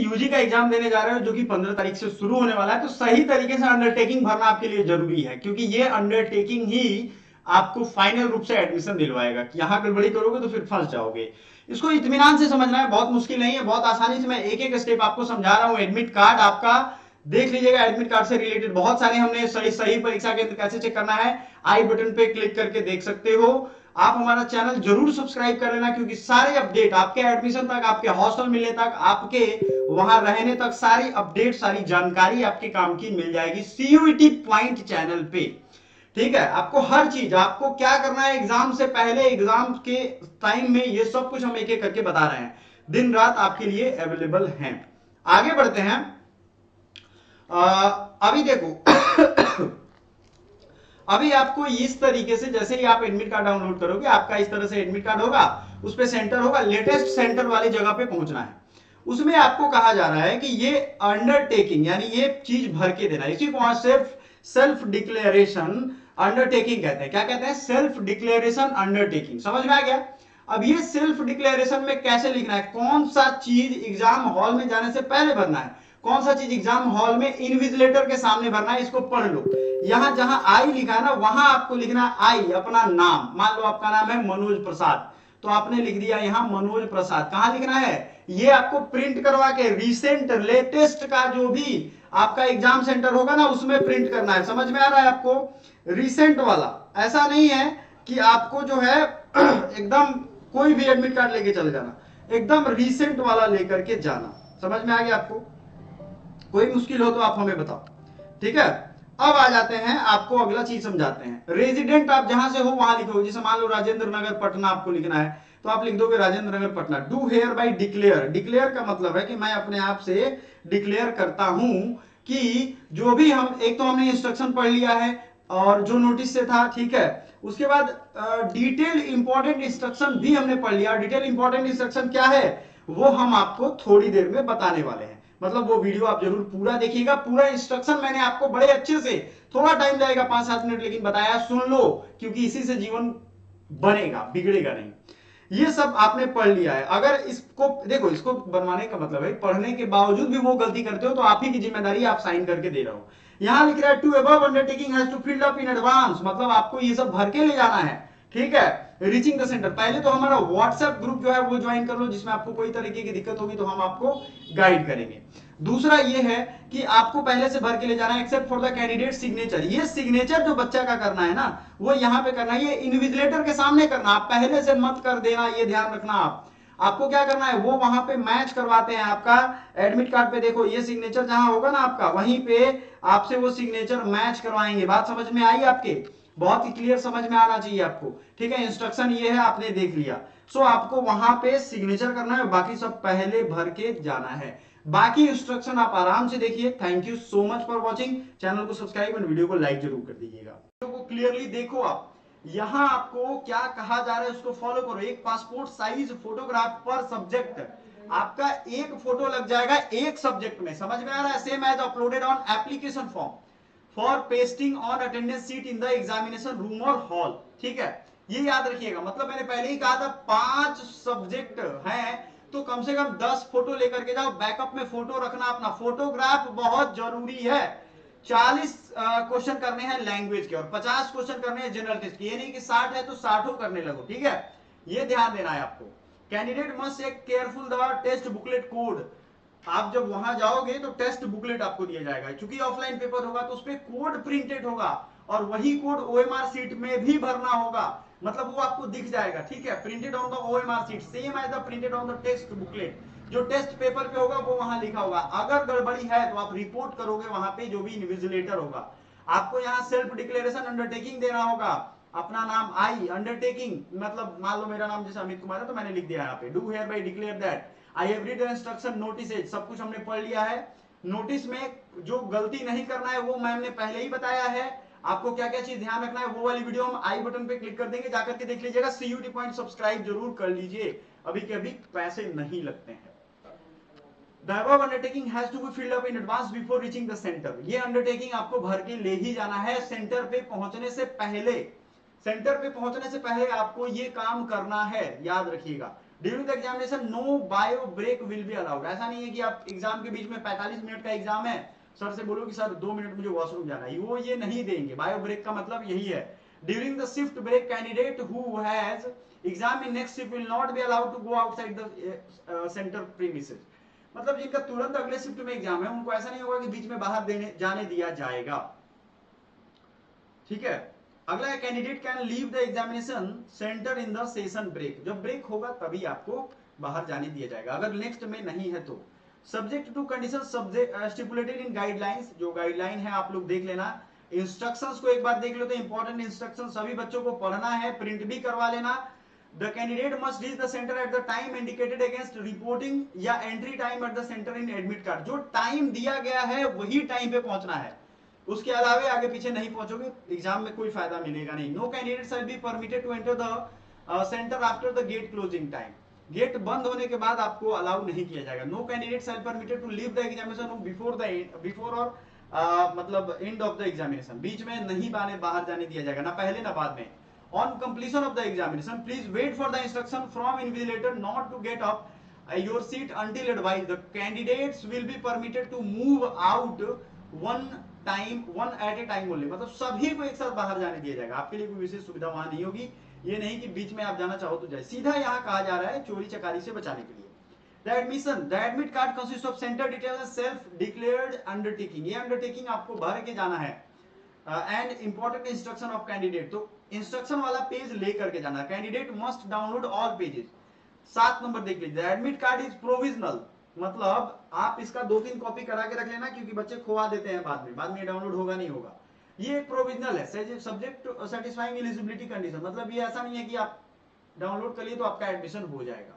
UG का exam देने जा रहे हो जो कि 15 तारीख से शुरू होने वाला है, तो सही तरीके से अंडरटेकिंग भरना आपके लिए जरूरी है, क्योंकि ये अंडरटेकिंग ही आपको फाइनल रूप से एडमिशन दिलवाएगा। यहां गड़बड़ी करोगे तो फिर फंस जाओगे। इसको इत्मीनान से समझना है, बहुत मुश्किल नहीं है, बहुत आसानी से मैं एक एक स्टेप आपको समझा रहा हूं। एडमिट कार्ड आपका देख लीजिएगा, एडमिट कार्ड से रिलेटेड बहुत सारे हमने सही परीक्षा केंद्र कैसे चेक करना है आई बटन पे क्लिक करके देख सकते हो। आप हमारा चैनल जरूर सब्सक्राइब कर लेना, क्योंकि सारे अपडेट आपके एडमिशन तक, आपके हॉस्टल मिलने तक, आपके वहां रहने तक, सारी अपडेट, सारी जानकारी आपके काम की मिल जाएगी सीयूईटी पॉइंट चैनल पे। ठीक है, आपको हर चीज, आपको क्या करना है एग्जाम से पहले, एग्जाम के टाइम में, ये सब कुछ हम एक एक करके बता रहे हैं, दिन रात आपके लिए अवेलेबल हैं। आगे बढ़ते हैं। अभी देखो अभी आपको इस तरीके से, जैसे ही आप एडमिट कार्ड डाउनलोड करोगे, आपका इस तरह से एडमिट कार्ड होगा, उस पे सेंटर होगा, लेटेस्ट सेंटर वाली जगह पे पहुंचना है। उसमें आपको कहा जा रहा है कि ये अंडरटेकिंग, यानी ये चीज भर के देना, इसी को सिर्फ सेल्फ डिक्लेरेशन अंडरटेकिंग कहते हैं। क्या कहते हैं? Self declaration undertaking. समझ में आ गया? अब ये सेल्फ डिक्लेरेशन में कैसे लिखना है, कौन सा चीज एग्जाम हॉल में जाने से पहले भरना है, कौन सा चीज एग्जाम हॉल में इनविजिलेटर के सामने भरना है, इसको पढ़ लो। यहां जहां आई लिखा है ना, वहां आपको लिखना आई, अपना नाम। मान लो आपका नाम है मनोज प्रसाद, तो आपने लिख दिया यहां मनोज प्रसाद। कहां लिखना है? ये आपको प्रिंट करवा के रिसेंट, लेटेस्ट का जो भी आपका एग्जाम सेंटर होगा ना, उसमें प्रिंट करना है। समझ में आ रहा है आपको? रिसेंट वाला, ऐसा नहीं है कि आपको जो है एकदम कोई भी एडमिट कार्ड लेके चले जाना, एकदम रिसेंट वाला लेकर के जाना। समझ में आ गया आपको? कोई मुश्किल हो तो आप हमें बताओ। ठीक है, अब आ जाते हैं, आपको अगला चीज समझाते हैं। रेजिडेंट आप जहां से हो वहां लिखो। जैसे मान लो राजेंद्र नगर पटना आपको लिखना है, तो आप लिख दोगे Rajendra Nagar Patna. Do hereby declare, declare का मतलब है कि मैं अपने आप से डिक्लेयर करता हूं कि जो भी हम, एक तो हमने इंस्ट्रक्शन पढ़ लिया है और जो नोटिस से था, ठीक है, उसके बाद डिटेल इंपॉर्टेंट इंस्ट्रक्शन भी हमने पढ़ लिया। डिटेल इंपॉर्टेंट इंस्ट्रक्शन क्या है वो हम आपको थोड़ी देर में बताने वाले हैं। मतलब वो वीडियो आप जरूर पूरा देखिएगा। पूरा इंस्ट्रक्शन मैंने आपको बड़े अच्छे से, थोड़ा टाइम जाएगा 5-7 मिनट, लेकिन बताया, सुन लो, क्योंकि इसी से जीवन बनेगा, बिगड़ेगा नहीं। ये सब आपने पढ़ लिया है। अगर इसको देखो, इसको बनवाने का मतलब है पढ़ने के बावजूद भी वो गलती करते हो तो आप ही की जिम्मेदारी, आप साइन करके दे रहे हो। यहां लिख रहा है to above undertaking has to fill up in advance, मतलब आपको ये सब भर के ले जाना है। ठीक है, रीचिंग द सेंटर, पहले तो हमारा व्हाट्सएप ग्रुप जो है वो ज्वाइन कर लो, जिसमें आपको कोई तरीके की दिक्कत होगी तो हम आपको गाइड करेंगे। दूसरा ये है कि आपको पहले से भर के ले जाना है, except for the candidate signature. ये सिग्नेचर जो बच्चा का करना है ना, वो यहां पे करना है, ये इन्विजिलेटर के सामने करना, आप पहले से मत कर देना, ये ध्यान रखना। आपको क्या करना है, वो वहां पे मैच करवाते हैं आपका एडमिट कार्ड पे। देखो ये सिग्नेचर जहां होगा ना आपका, वहीं पे आपसे वो सिग्नेचर मैच करवाएंगे। बात समझ में आई आपके? बहुत ही क्लियर समझ में आना चाहिए आपको। ठीक है, इंस्ट्रक्शन ये है, आपने देख लिया। सो आपको वहां पे सिग्नेचर करना है, बाकी सब पहले भर के जाना है। बाकी इंस्ट्रक्शन आप आराम से देखिए। Thank you so much for watching. Channel को सब्सक्राइब और वीडियो को लाइक जरूर कर दीजिएगा। वीडियो को क्लियरली देखो आप, यहां आपको क्या कहा जा रहा है उसको फॉलो करो। एक पासपोर्ट साइज फोटोग्राफ पर सब्जेक्ट, आपका एक फोटो लग जाएगा एक सब्जेक्ट में। समझ में आ रहा है? Same as uploaded on application form for pasting on attendance sheet in the examination room और हॉल। ठीक है, ये याद रखिएगा। मतलब मैंने पहले ही कहा था 5 सब्जेक्ट हैं तो कम से कम 10 फोटो लेकर के जाओ। बैकअप में फोटो रखना अपना, फोटोग्राफ बहुत जरूरी है। 40 क्वेश्चन करने हैं लैंग्वेज के और 50 क्वेश्चन करने हैं जनरल टेस्ट के। ये नहीं कि 60 है तो 60 करने लगो। ठीक है, ये ध्यान देना है आपको। Candidate must check careful the test booklet code. आप जब वहां जाओगे तो टेस्ट बुकलेट आपको दिया जाएगा, क्योंकि ऑफलाइन पेपर होगा तो उसपे कोड प्रिंटेड होगा और वही कोड ओएमआर सीट में भी भरना होगा। मतलब वो आपको दिख जाएगा। ठीक है, printed on the OMR sheet same as the printed on the test booklet. जो टेस्ट पेपर पे होगा वो वहां लिखा होगा। अगर गड़बड़ी है तो आप रिपोर्ट करोगे वहां पे जो भी इन्विजिलेटर होगा। आपको यहाँ सेल्फ डिक्लेरेशन अंडरटेकिंग देना होगा। अपना नाम आई, अंडरटेकिंग मतलब मान लो मेरा नाम जैसे अमित कुमार है तो मैंने लिख दिया यहाँ पे do here bye declare that I have read the instruction notice. सब कुछ हमने पढ़ लिया है। नोटिस में जो गलती नहीं करना है वो मैम ने पहले ही बताया है। आपको क्या क्या चीज ध्यान रखना है वो वाली वीडियो हम आई बटन पे क्लिक कर देंगे, जाकर के देख लीजिएगा। सीयूटी पॉइंट सब्सक्राइब जरूर कर लीजिए, अभी के अभी पैसे नहीं लगते हैं। The above undertaking has to be filled up in advance before reaching the center. ये अंडरटेकिंग आपको भर के ले ही जाना है सेंटर पे पहुंचने से पहले। सेंटर पे पहुंचने से पहले आपको ये काम करना है, याद रखिएगा। During the examination no bio break will be allowed. ऐसा नहीं है कि आप एग्जाम के बीच में 45 मिनट का एग्जाम है, सर से बोलो कि सर 2 मिनट मुझे वॉशरूम जाना है, वो ये नहीं देंगे। बायो ब्रेक का मतलब यही है। During the shift break candidate who has exam in next shift will not be allowed to go outside the centre premises. मतलब जिनका तुरंत अगले शिफ्ट में एग्जाम है उनको ऐसा नहीं होगा कि बीच में बाहर देने जाने दिया जाएगा। ठीक है, अगला है candidate can leave the examination centre in the session break. जब ब्रेक होगा तभी आपको बाहर जाने दिया जाएगा, अगर नेक्स्ट में नहीं है तो। Subject to condition stipulated in guidelines, जो गाइडलाइन है आप लोग देख लेना। इंस्ट्रक्शंस को एक बार देख लो तो इंपॉर्टेंट इंस्ट्रक्शन सभी बच्चों को पढ़ना है, प्रिंट भी करवा लेना। The candidate must reach the centre at the time indicated against reporting या entry time at the centre in admit card. जो टाइम दिया गया है वही टाइम पे पहुंचना है, उसके अलावे आगे पीछे नहीं पहुंचोगे एग्जाम में कोई फायदा मिलेगा नहीं। No candidate shall be permitted to enter the centre after the gate closing time. Gate बंद होने के बाद आपको अलाउ नहीं किया जाएगा। No candidate shall permitted to leave the examination before और मतलब एंड ऑफ द एग्जामिनेशन। बीच में नहीं बाहर जाने दिया जाएगा, ना पहले ना बाद में। On completion of the examination please wait for the instruction from invigilator not to get up your seat until advised. The candidates will be permitted to move out one at a time only। मतलब सभी को एक साथ बाहर जाने दिया जाएगा, आपके लिए कोई विशेष सुविधा वहां नहीं होगी। ये नहीं कि बीच में आप जाना चाहो तो जाए, सीधा यहाँ कहा जा रहा है चोरी चकारी से बचाने के लिए। The admit card consists of center details and self declared undertaking। ये undertaking आपको भर के जाना है। And important instruction of candidate, तो इंस्ट्रक्शन वाला पेज लेकर के जाना। Candidate must download all pages. 7 number देख लीजिए, एडमिट कार्ड इज प्रोविजनल, मतलब आप इसका 2-3 कॉपी करा के रख लेना, क्योंकि बच्चे खोवा देते हैं बाद में डाउनलोड होगा नहीं होगा। ये एक प्रोविजनल है, सब्जेक्ट सेटिस्फाइंग एलिजिबिलिटी कंडीशन, मतलब ये ऐसा नहीं है कि आप डाउनलोड कर लिए तो आपका एडमिशन हो जाएगा।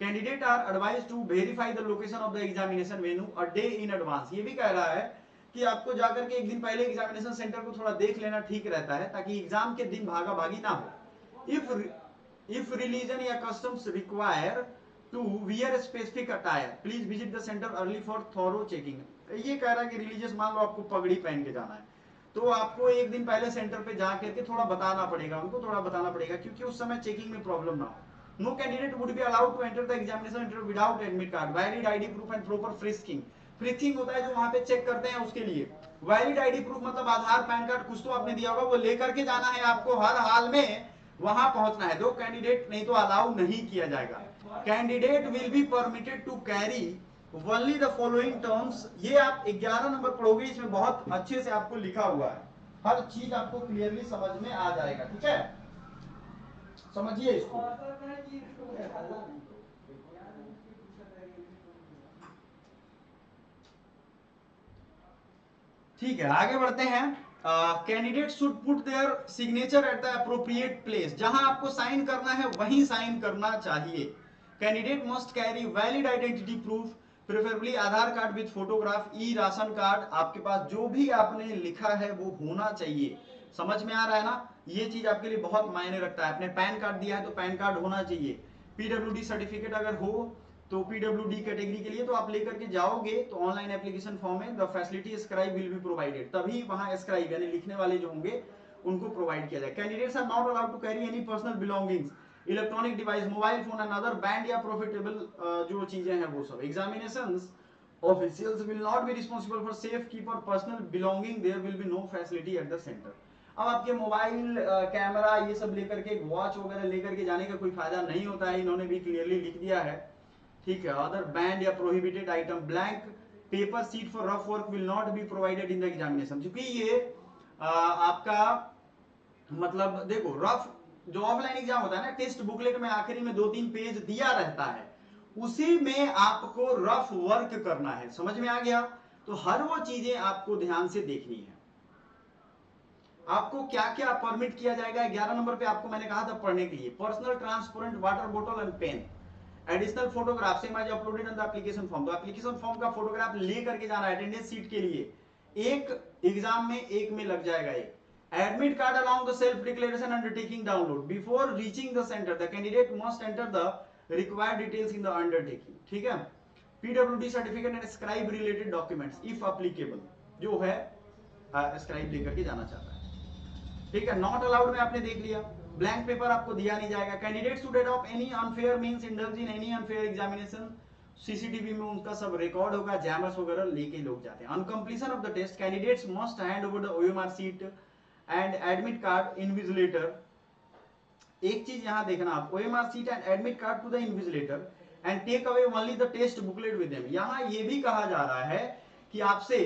Candidate are advise to verify the location of the examination venue a day in advance. ये भी कह रहा है कि आपको जाकर के एक दिन पहले एग्जामिनेशन सेंटर को थोड़ा देख लेना ठीक रहता है, ताकि एग्जाम के दिन भागा भागी ना हो। If religion या customs require to wear a specific attire, please visit the center early for thorough checking। ये कह रहा है कि रिलीजियस मान लो आपको पगड़ी पहन के जाना है, तो आपको एक दिन पहले सेंटर पे जा करके थोड़ा बताना पड़ेगा, उनको थोड़ा बताना पड़ेगा, क्योंकि उस समय चेकिंग में प्रॉब्लम ना हो। No candidate would be allowed to enter the examination centre without admit card, valid ID proof and proper frisking. Frisking होता है जो वहां पे चेक करते हैं, उसके लिए वैलिड आईडी प्रूफ मतलब आधार पैन कार्ड कुछ तो आपने दिया होगा, वो लेकर के जाना है आपको, हर हाल में वहां पहुंचना है। दो कैंडिडेट नहीं तो अलाउ नहीं किया जाएगा। Candidate will be permitted to carry only the following terms. ये आप 11 नंबर पढ़ोगे, इसमें बहुत अच्छे से आपको लिखा हुआ है, हर चीज आपको क्लियरली समझ में आ जाएगा। ठीक है, समझिए इसको। ठीक है, आगे बढ़ते हैं। Candidate should put there signature at the appropriate place. जहां आपको साइन करना है वहीं साइन करना चाहिए। Candidate must carry valid identity proof, preferably Aadhaar card with photograph, E ration card. आपके पास जो भी आपने लिखा है वो होना चाहिए। समझ में आ रहा है ना, ये चीज आपके लिए बहुत मायने रखता है। आपने पैन कार्ड दिया है तो पैन कार्ड होना चाहिए। पीडब्ल्यूडी सर्टिफिकेट अगर हो तो पीडब्ल्यूडी कैटेगरी के लिए तो आप लेकर के जाओगे, तो ऑनलाइन एप्लीकेशन फॉर्म में the facility scribe will be provided, तभी वहां स्क्राइब यानी लिखने वाले जो होंगे उनको प्रोवाइड किया जाए। Candidates are not allowed to carry any personal belongings, electronic device, mobile phone and other band या प्रॉफिटेबल जो चीजें हैं वो सब। Examinations officials will not be responsible for safe keep और personal belonging, there will be no facility at the centre. अब आपके mobile camera ये सब लेकर के, वॉच वगैरह लेकर के जाने का कोई फायदा नहीं होता है, इन्होंने भी क्लियरली लिख दिया है। ठीक है, अदर बैंड या prohibited item, blank paper sheet for rough work will not be provided in the examination. क्योंकि ये आपका मतलब देखो, रफ जो ऑफलाइन एग्जाम होता है ना, टेस्ट बुकलेट में आखिरी में 2-3 पेज दिया रहता है, उसी में आपको रफ वर्क करना है। समझ में आ गया? तो हर वो चीजें आपको ध्यान से देखनी है। आपको क्या क्या परमिट किया जाएगा 11 नंबर पे आपको मैंने कहा था पढ़ने के लिए। पर्सनल ट्रांसपेरेंट वाटर बोतल and pen, additional photograph same as uploaded in the application form. तो एप्लीकेशन फॉर्म का फोटोग्राफ ले करके जाना है अटेंडेंस सीट के लिए, एक एग्जाम में एक में लग जाएगा एक। Admit card along the self declaration undertaking download. Before reaching the centre the candidate must enter the required details in the undertaking. ठीक है, PWD certificate and scribe related documents if applicable, जो है स्क्राइब लेकर के जाना चाहता है। ठीक है, नॉट अलाउड में आपने देख लिया। ब्लैंक पेपर आपको दिया नहीं जाएगा। Candidates to adopt any unfair means indulge in any unfair examination, CCTV में उनका सब रिकॉर्ड होगा, जैमर्स वगैरह लेके लोग जाते हैं। On completion of the test candidates must hand over the OMR sheet and admit card invigilator. एक चीज यहां देखना आप, OMR sheet and admit card to the invigilator and take away only the test booklet with him. यहां ये भी कहा जा रहा है कि आपसे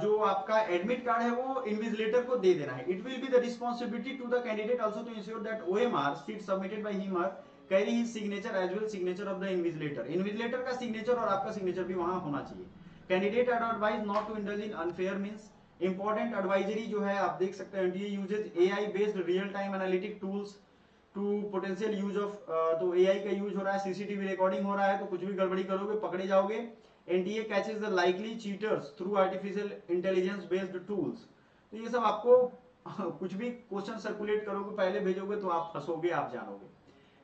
जो आपका एडमिट कार्ड है वो इन्विजिलेटर को दे देना है। It will be the responsibility to the candidate also to ensure that OMR sheet submitted by him are carry his signature as well signature of the invigilator. Invigilator का signature और आपका signature भी वहां होना चाहिए। Candidate are advise not to indulge in unfair means important advisory जो है आप देख सकते हैं, NTA uses AI based real time analytic tools to potential use of, तो एआई का यूज हो रहा है, सीसीटीवी रिकॉर्डिंग हो रहा है, तो कुछ भी गड़बड़ी करोगे पकड़े जाओगे। NTA catches the likely cheaters through artificial intelligence based tools. तो ये सब आपको कुछ भी क्वेश्चन सर्कुलेट करोगे पहले भेजोगे तो आप फंसोगे, आप जानोगे।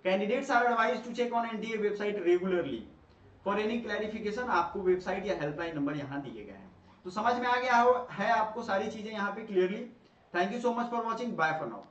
Candidates are advise to check on NTA website regularly for any clarification. आपको वेबसाइट या हेल्पलाइन नंबर यहाँ दिए गए हैं। तो समझ में आ गया है आपको सारी चीजें यहाँ पे clearly. Thank you so much for watching, bye for now.